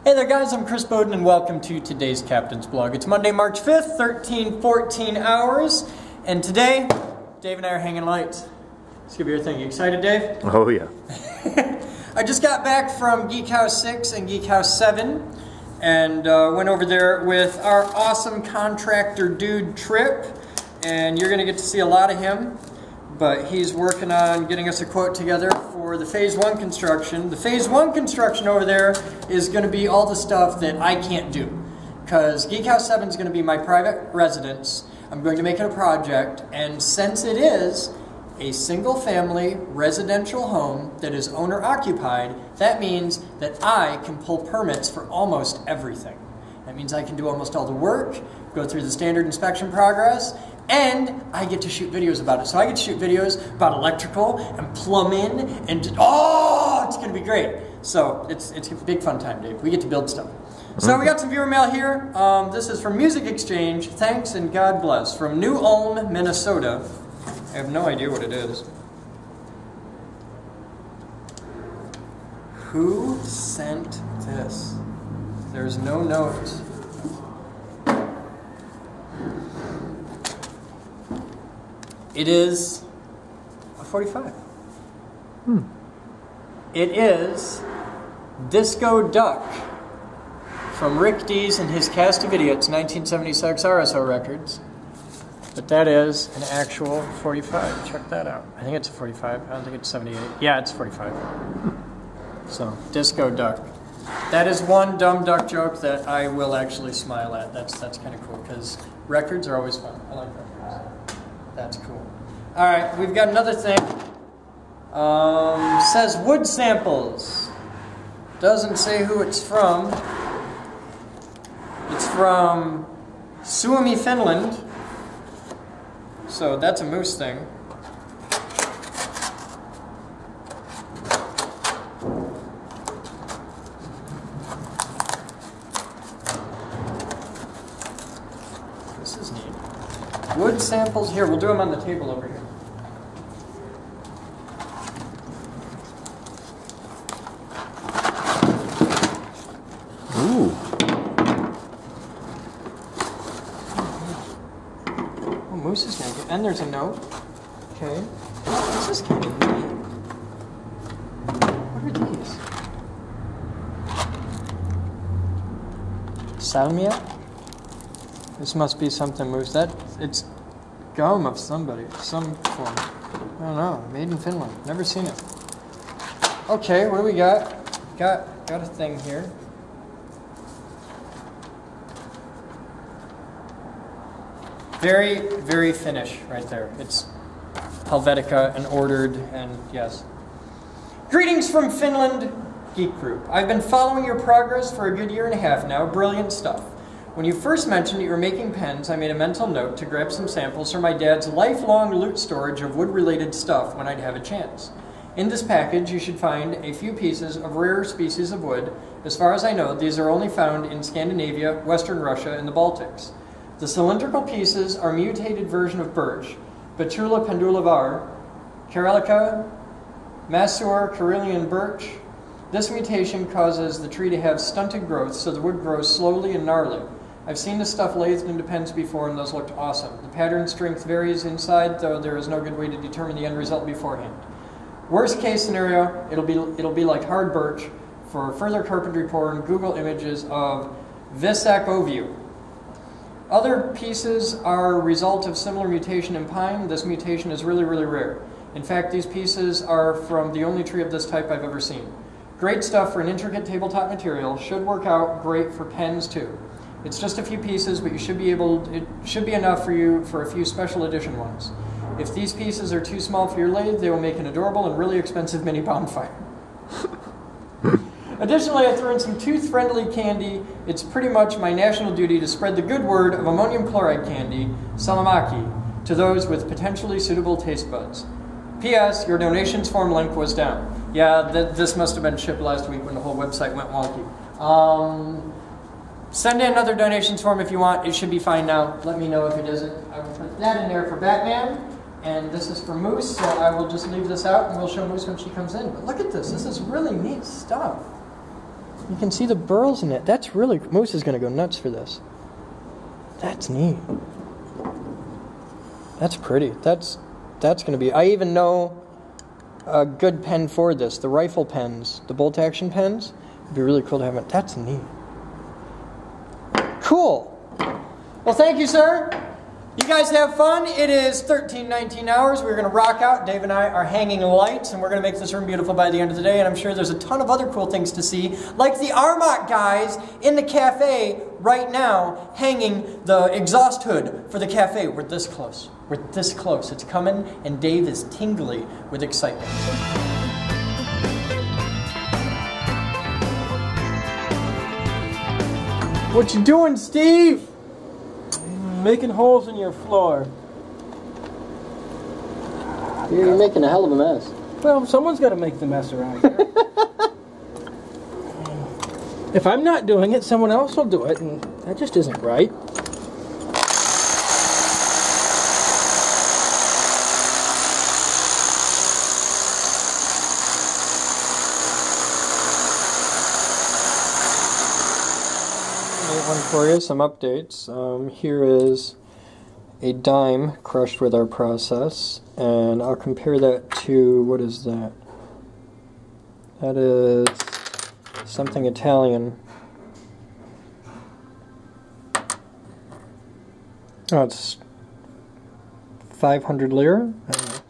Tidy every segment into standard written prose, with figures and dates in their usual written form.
Hey there guys, I'm Chris Boden and welcome to today's Captain's Blog. It's Monday, March 5th, 13:14 hours, and today, Dave and I are hanging lights. Let's give you your thing. You excited, Dave? Oh yeah. I just got back from Geek House 6 and Geek House 7 and went over there with our awesome contractor dude Trip, and you're going to get to see a lot of him. But he's working on getting us a quote together for the Phase 1 construction. The Phase 1 construction over there is going to be all the stuff that I can't do. Because Geek House 7 is going to be my private residence. I'm going to make it a project. And since it is a single-family residential home that is owner-occupied, that means that I can pull permits for almost everything. That means I can do almost all the work, go through the standard inspection progress, and I get to shoot videos about it. So I get to shoot videos about electrical and plumbing, and oh, it's going to be great. So it's a big fun time, Dave. We get to build stuff. So we got some viewer mail here. This is from Music Exchange. Thanks and God bless. From New Ulm, Minnesota. I have no idea what it is. Who sent this? There's no notes. It is a 45. It is Disco Duck from Rick Dees and his cast of idiots, 1976 RSO records. But that is an actual 45. Check that out. I think it's a 45. I don't think it's 78. Yeah, it's 45. So, Disco Duck. That is one dumb duck joke that I will actually smile at. That's kind of cool, because records are always fun. I like records. That's cool. Alright, we've got another thing. Says wood samples. Doesn't say who it's from. It's from Suomi, Finland. So that's a moose thing. This is neat. Wood samples. Here, we'll do them on the table over here. Ooh. Oh, moose is gonna get. And there's a note. Okay. This is kind of neat. What are these? Salmia? This must be something moose. It's gum of somebody, some form. I don't know. Made in Finland. Never seen it. Okay, what do we got? Got a thing here. Very, very Finnish right there. It's Helvetica and ordered, and yes. Greetings from Finland, Geek Group. I've been following your progress for a good year and a half now. Brilliant stuff. When you first mentioned you were making pens, I made a mental note to grab some samples from my dad's lifelong loot storage of wood-related stuff when I'd have a chance. In this package, you should find a few pieces of rare species of wood. As far as I know, these are only found in Scandinavia, Western Russia, and the Baltics. The cylindrical pieces are a mutated version of birch, Betula pendula var, Karelica, Masur Karelian birch. This mutation causes the tree to have stunted growth, so the wood grows slowly and gnarly. I've seen this stuff lathed into pens before, and those looked awesome. The pattern strength varies inside, though there is no good way to determine the end result beforehand. Worst case scenario, it'll be like hard birch. For further carpentry porn, Google images of Visakoview. Other pieces are a result of similar mutation in pine. This mutation is really, really rare. In fact, these pieces are from the only tree of this type I've ever seen. Great stuff for an intricate tabletop material. Should work out great for pens too. It's just a few pieces, but it should be enough for you for a few special edition ones. If these pieces are too small for your lathe, they will make an adorable and really expensive mini bonfire. Additionally, I threw in some tooth-friendly candy. It's pretty much my national duty to spread the good word of ammonium chloride candy, salamaki, to those with potentially suitable taste buds. P.S. Your donations form link was down. Yeah, this must have been shipped last week when the whole website went wonky. Send in another donations form if you want. It should be fine now. Let me know if it isn't. I will put that in there for Batman. And this is for Moose, so I will just leave this out and we'll show Moose when she comes in. But look at this. This is really neat stuff. You can see the burls in it. That's really... Moose is going to go nuts for this. That's neat. That's pretty. That's going to be... I even know a good pen for this. The rifle pens, the bolt action pens. It'd be really cool to have it. That's neat. Cool. Well, thank you, sir. You guys have fun. It is 19 hours. We're going to rock out. Dave and I are hanging lights, and we're going to make this room beautiful by the end of the day. And I'm sure there's a ton of other cool things to see, like the Armok guys in the cafe right now hanging the exhaust hood for the cafe. We're this close. We're this close. It's coming, and Dave is tingly with excitement. What you doing, Steve? Making holes in your floor. You're making a hell of a mess. Well, someone's got to make the mess around here. If I'm not doing it, someone else will do it, and that just isn't right. One for you, some updates. Here is a dime crushed with our process, and I'll compare that to, what is that? That is something Italian. Oh, it's 500 lira? I don't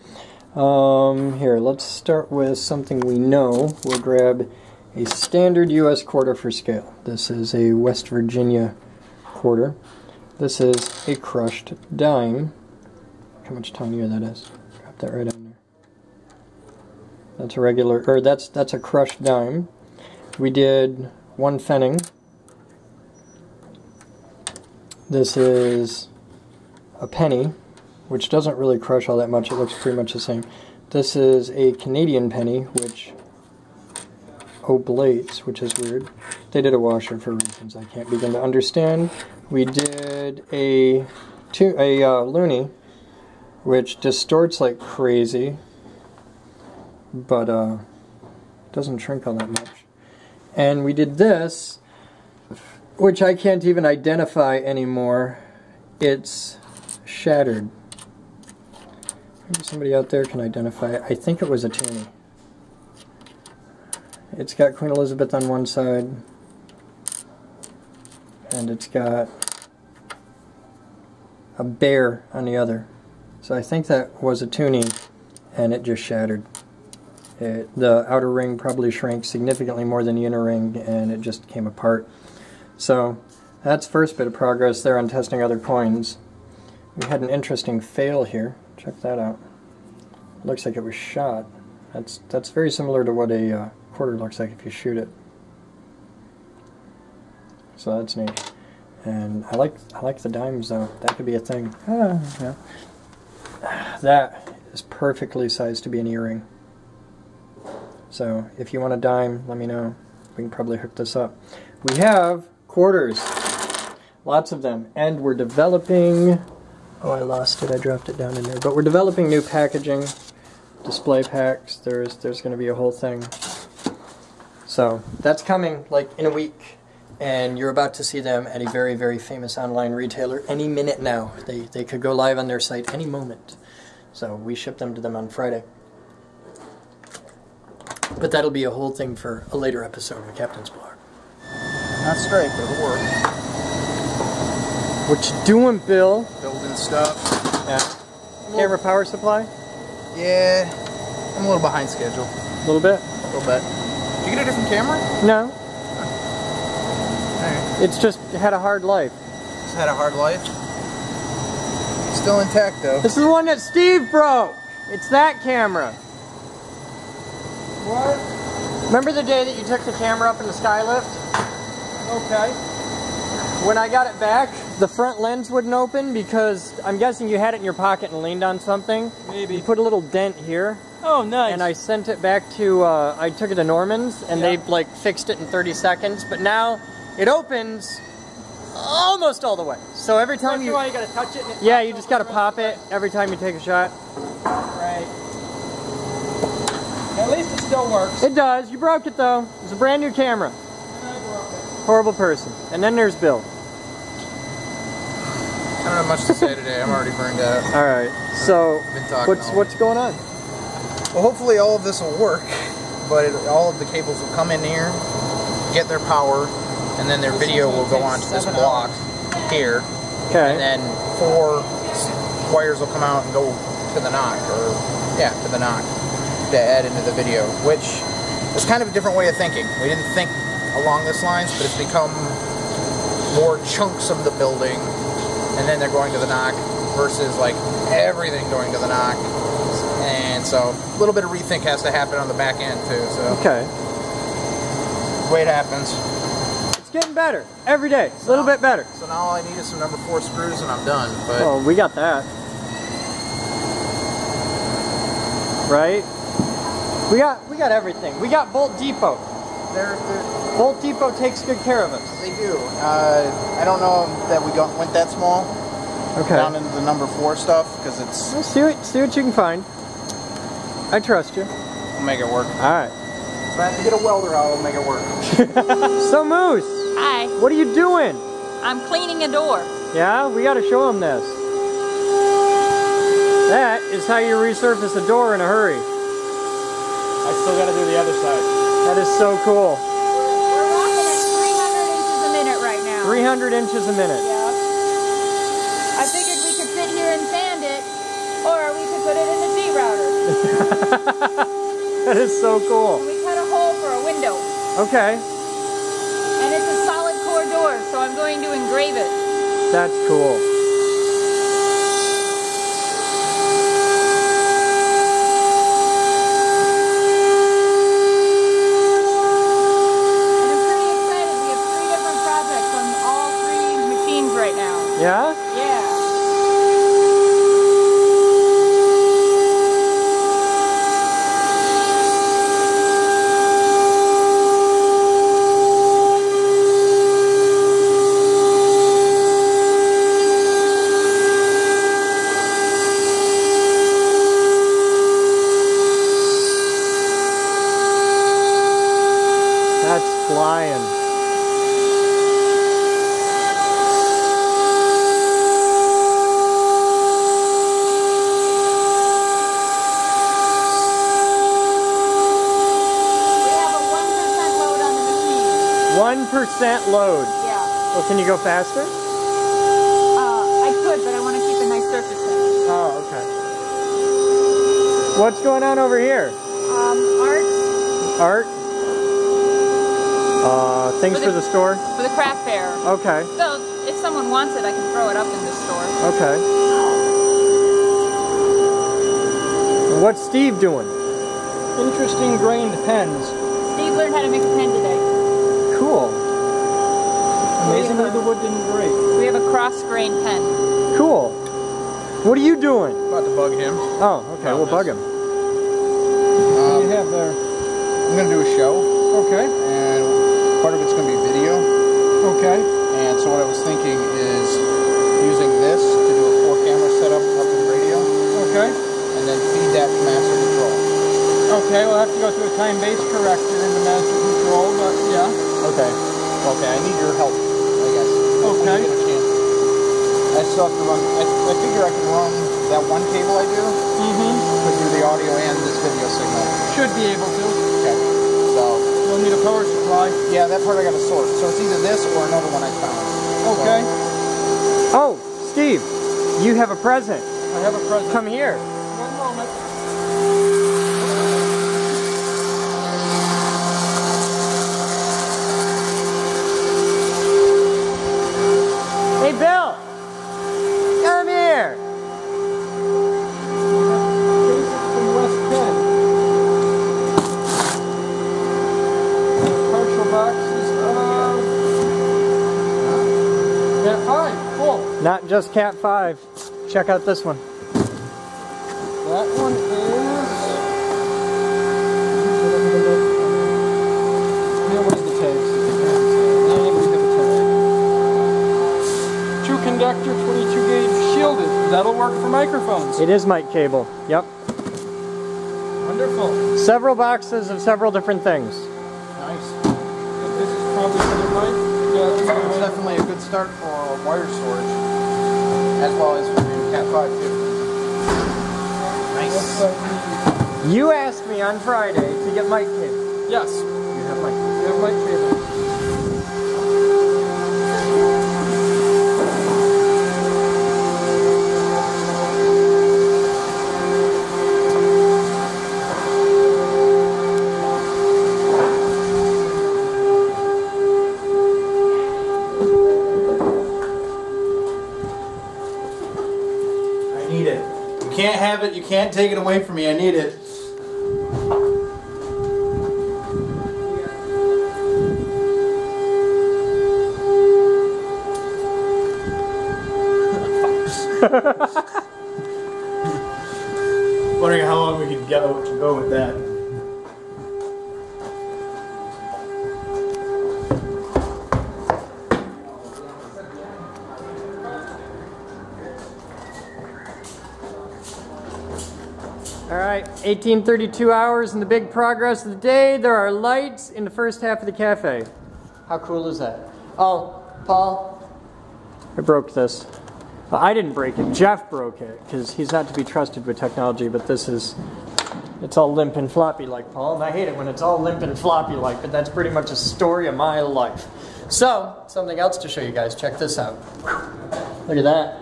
know. Here, let's start with something we know. We'll grab a standard U.S. quarter for scale. This is a West Virginia quarter. This is a crushed dime. Look how much tinier that is. Drop that right on there. That's a regular, or that's a crushed dime. We did 1 pfennig. This is a penny, which doesn't really crush all that much. It looks pretty much the same. This is a Canadian penny, which oblates, which is weird. They did a washer for reasons I can't begin to understand. We did a loonie, which distorts like crazy, but doesn't shrink all that much. And we did this, which I can't even identify anymore. It's shattered. Maybe somebody out there can identify it. I think it was a toonie. It's got Queen Elizabeth on one side, and it's got a bear on the other. So I think that was a toonie, and it just shattered. The outer ring probably shrank significantly more than the inner ring, and it just came apart. So that's first bit of progress there on testing other coins. We had an interesting fail here. Check that out. It looks like it was shot. That's very similar to what a quarter looks like if you shoot it. So that's neat. And I like the dimes though. That could be a thing. Yeah. That is perfectly sized to be an earring. So if you want a dime, let me know. We can probably hook this up. We have quarters. Lots of them. And we're developing... Oh, I lost it. I dropped it down in there. But we're developing new packaging. Display packs. There's going to be a whole thing. So that's coming like in a week. And you're about to see them at a very, very famous online retailer any minute now. They could go live on their site any moment. So we ship them to them on Friday. But that'll be a whole thing for a later episode of the Captain's Blog. Not straight, but it'll work. What you doing, Bill? Building stuff. Yeah. Camera power supply? Yeah, I'm a little behind schedule. A little bit? A little bit. Did you get a different camera? No. Alright. It's just had a hard life. It's had a hard life? Still intact, though. This is the one that Steve broke. It's that camera. What? Remember the day that you took the camera up in the skylift? Okay. When I got it back, the front lens wouldn't open because I'm guessing you had it in your pocket and leaned on something. Maybe. You put a little dent here. Oh, nice. And I sent it back to, I took it to Norman's and they like fixed it in 30 seconds. But now it opens almost all the way. So every time you gotta touch it. And yeah, you just gotta pop it every time you take a shot. Right. At least it still works. It does. You broke it though. It's a brand new camera. I Horrible person. And then there's Bill. I don't have much to say today. I'm already burned out. All right. So what's going on? Well, hopefully all of this will work, but all of the cables will come in here, get their power, and then their video will go onto this block here. Okay. And then 4 wires will come out and go to the knock, to the knock, to add into the video, which is kind of a different way of thinking. We didn't think along this lines, but it's become more chunks of the building, and then they're going to the knock, versus like everything going to the knock. And so a little bit of rethink has to happen on the back end too. So okay. The way it happens. It's getting better every day. A little bit better. So now all I need is some number 4 screws and I'm done. But oh, we got that. Right? We got everything. We got Bolt Depot. Bolt Depot takes good care of us. They do. I don't know that we went that small. Okay. Down into the number 4 stuff because it's. Well, see what you can find. I trust you. We'll make it work. All right. If I have to get a welder out, I'll make it work. So Moose. Hi. What are you doing? I'm cleaning a door. Yeah, we got to show them this. That is how you resurface a door in a hurry. I still got to do the other side. That is so cool. We're rocking at 300 inches a minute right now. 300 inches a minute. Yeah. I figured we could sit here and sand it, or we could put it in the G router. That is so cool. And we cut a hole for a window. Okay. And it's a solid core door, so I'm going to engrave it. That's cool. Yeah? Yeah. That's flying. % load. Yeah. Well, can you go faster? I could, but I want to keep a nice surface finish. Oh, okay. What's going on over here? Art. Art? Things for the store? For the craft fair. Okay. So, if someone wants it, I can throw it up in this store. Okay. What's Steve doing? Interesting grained pens. Steve learned how to make a pen today. Cool. Amazingly, the wood didn't break. We have a cross-grain pen. Cool. What are you doing? About to bug him. Oh, okay. We'll bug him. What do you have there? I'm going to do a show. Okay. And part of it's going to be video. Okay. And so what I was thinking is using this to do a 4-camera setup up in the radio. Okay. And then feed that to master control. Okay, we'll have to go through a time-based corrector in the master control, but yeah. Okay. Okay, I need your help, I guess. Okay. When you get a chance. I still have to run. I figure I can run that one cable I do. To do the audio and this video signal. Should be able to. Okay. So. You'll need a power supply. Yeah, that part I got to sort. So it's either this or another one I found. Okay. So. Oh, Steve, you have a present. I have a present. Come here. One moment. Hey, Bill. Come here. From West Penn. Partial boxes of Cat 5. Cool. Not just Cat 5. Check out this one. That one is. Yeah, what is the tag? True conductor, 22 gauge shielded. That'll work for microphones. It is mic cable. Yep. Wonderful. Several boxes of several different things. Nice. This is probably for the mic. It's definitely a good start for wire storage, as well as for the Cat 5 too. Nice. You asked me on Friday to get mic cable. Yes. You have mic. You have mic cable. I need it. You can't have it. You can't take it away from me. I need it. Wondering how long we could go with that. All right, 1832 hours in the big progress of the day. There are lights in the first half of the cafe. How cool is that? Oh, Paul, I broke this. Well, I didn't break it. Jeff broke it because he's not to be trusted with technology, but it's all limp and floppy like, Paul, and I hate it when it's all limp and floppy like, but that's pretty much a story of my life. So, something else to show you guys. Check this out. Look at that.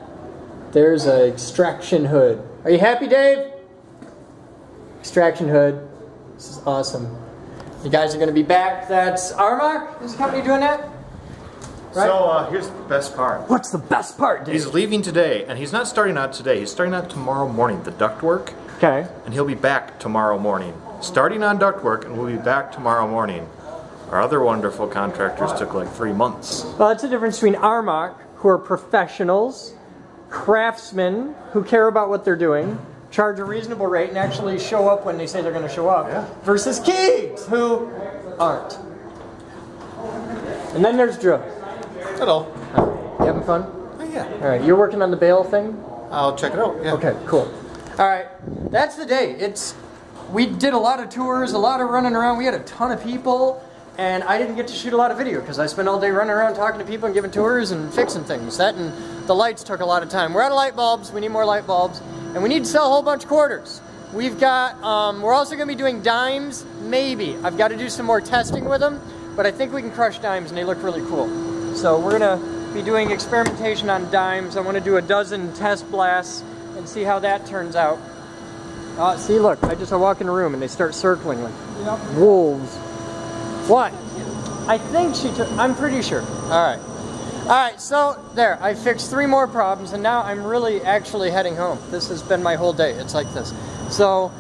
There's an extraction hood. Are you happy, Dave? Extraction hood. This is awesome. You guys are going to be back. That's Armark. Is the company doing that? Right? So here's the best part. What's the best part, Dave? He's leaving today, and he's not starting out today. He's starting out tomorrow morning, the ductwork, Okay. and he'll be back tomorrow morning. Starting on ductwork, and we'll be back tomorrow morning. Our other wonderful contractors took like 3 months. Well, that's the difference between Armark, who are professionals, craftsmen who care about what they're doing, charge a reasonable rate, and actually show up when they say they're going to show up, versus Keegs, who aren't. And then there's Drew. Hello. You having fun? Oh, yeah. All right, you're working on the bale thing? I'll check it out. Yeah. Okay, cool. All right, that's the day. We did a lot of tours, a lot of running around. We had a ton of people, and I didn't get to shoot a lot of video because I spent all day running around talking to people and giving tours and fixing things. That and the lights took a lot of time. We're out of light bulbs. We need more light bulbs, and we need to sell a whole bunch of quarters. We've got, we're also going to be doing dimes, maybe. I've got to do some more testing with them, but I think we can crush dimes, and they look really cool. So we're going to be doing experimentation on dimes. I want to do a dozen test blasts and see how that turns out. See, look, I walk in a room and they start circling like wolves. What? I think she took, I'm pretty sure. All right, so there, I fixed 3 more problems, and now I'm really actually heading home. This has been my whole day. It's like this. So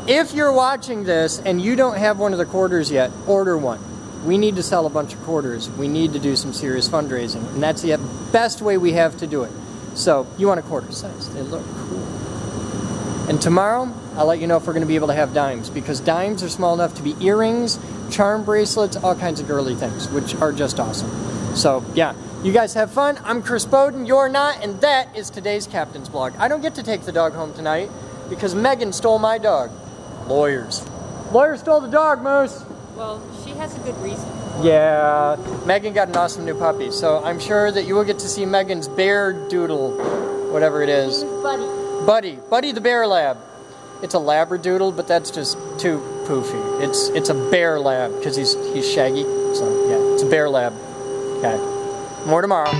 if you're watching this and you don't have one of the quarters yet, order one. We need to sell a bunch of quarters. We need to do some serious fundraising, and that's the best way we have to do it. So you want a quarter size. They look cool. And tomorrow, I'll let you know if we're going to be able to have dimes, because dimes are small enough to be earrings, charm bracelets, all kinds of girly things, which are just awesome. So yeah, you guys have fun. I'm Chris Boden, you're not, and that is today's Captain's Blog. I don't get to take the dog home tonight because Megan stole my dog. Lawyers. Lawyers stole the dog, Moose. Well, she has a good reason. Yeah, Megan got an awesome new puppy, so I'm sure that you will get to see Megan's bear doodle, whatever it is. Buddy the bear lab. It's a labradoodle, but that's just too poofy. It's a bear lab because he's shaggy. So yeah, it's a bear lab. Okay, more tomorrow.